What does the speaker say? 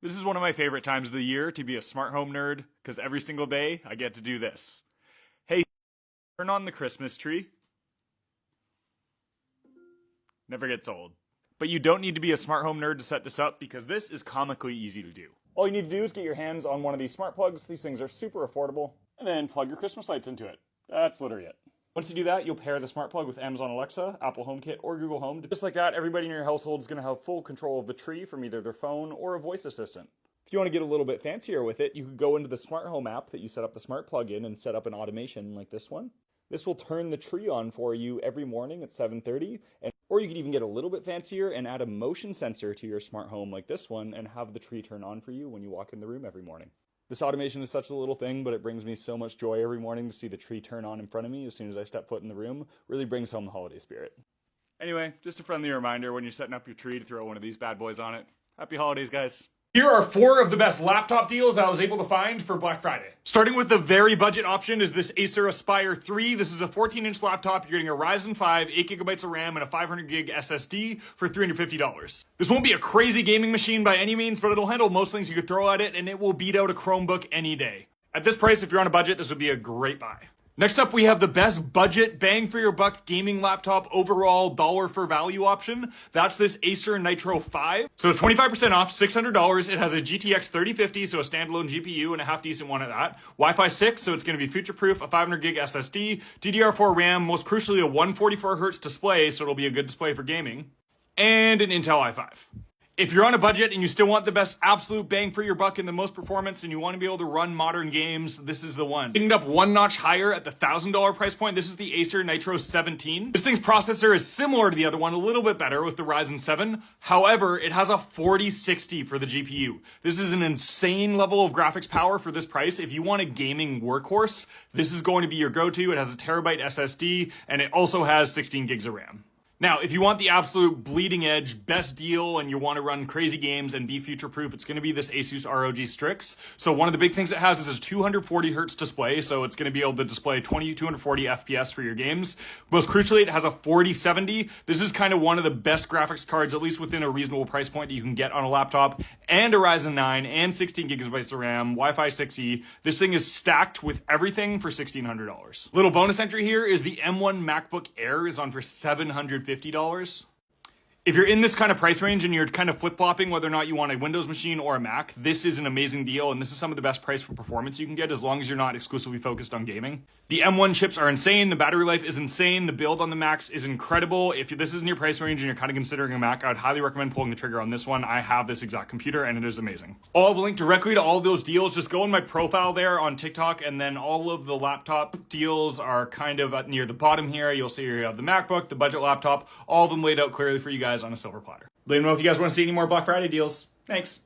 This is one of my favorite times of the year to be a smart home nerd, because every single day I get to do this. Hey, turn on the Christmas tree. Never gets old. But you don't need to be a smart home nerd to set this up, because this is comically easy to do. All you need to do is get your hands on one of these smart plugs. These things are super affordable. And then plug your Christmas lights into it. That's literally it. Once you do that, you'll pair the smart plug with Amazon Alexa, Apple HomeKit, or Google Home. Just like that, everybody in your household is going to have full control of the tree from either their phone or a voice assistant. If you want to get a little bit fancier with it, you could go into the smart home app that you set up the smart plug in and set up an automation like this one. This will turn the tree on for you every morning at 7:30, or you could even get a little bit fancier and add a motion sensor to your smart home like this one and have the tree turn on for you when you walk in the room every morning. This automation is such a little thing, but it brings me so much joy every morning to see the tree turn on in front of me as soon as I step foot in the room. Really brings home the holiday spirit. Anyway, just a friendly reminder when you're setting up your tree to throw one of these bad boys on it. Happy holidays, guys. Here are 4 of the best laptop deals I was able to find for Black Friday. Starting with the very budget option is this Acer Aspire 3. This is a 14-inch laptop. You're getting a Ryzen 5, 8GB of RAM, and a 500GB SSD for $350. This won't be a crazy gaming machine by any means, but it'll handle most things you could throw at it, and it will beat out a Chromebook any day. At this price, if you're on a budget, this would be a great buy. Next up, we have the best budget bang for your buck gaming laptop overall dollar for value option. That's this Acer Nitro 5. So it's 25% off, $600. It has a GTX 3050, so a standalone GPU and a half decent one at that. Wi-Fi 6, so it's going to be future-proof, a 500GB SSD, DDR4 RAM, most crucially a 144Hz display, so it'll be a good display for gaming, and an Intel i5. If you're on a budget and you still want the best absolute bang for your buck and the most performance and you want to be able to run modern games, this is the one. Getting up one notch higher at the $1,000 price point, this is the Acer Nitro 17. This thing's processor is similar to the other one, a little bit better with the Ryzen 7. However, it has a 4060 for the GPU. This is an insane level of graphics power for this price. If you want a gaming workhorse, this is going to be your go-to. It has a terabyte SSD and it also has 16 gigs of RAM. Now, if you want the absolute bleeding edge best deal and you want to run crazy games and be future-proof, it's going to be this Asus ROG Strix. So one of the big things it has is this 240Hz display, so it's going to be able to display 240 FPS for your games. Most crucially, it has a 4070. This is kind of one of the best graphics cards, at least within a reasonable price point that you can get on a laptop, and a Ryzen 9 and 16GB of RAM, Wi-Fi 6E. This thing is stacked with everything for $1,600. Little bonus entry here is the M1 MacBook Air is on for $750. If you're in this kind of price range and you're kind of flip-flopping whether or not you want a Windows machine or a Mac, this is an amazing deal, and this is some of the best price for performance you can get as long as you're not exclusively focused on gaming. The M1 chips are insane, the battery life is insane, the build on the Macs is incredible. If this is in your price range and you're kind of considering a Mac, I would highly recommend pulling the trigger on this one. I have this exact computer and it is amazing. I'll have a link directly to all of those deals. Just go in my profile there on TikTok, and then all of the laptop deals are kind of near the bottom here. You'll see you have the MacBook, the budget laptop, all of them laid out clearly for you guys on a silver platter. Let me know if you guys want to see any more Black Friday deals. Thanks.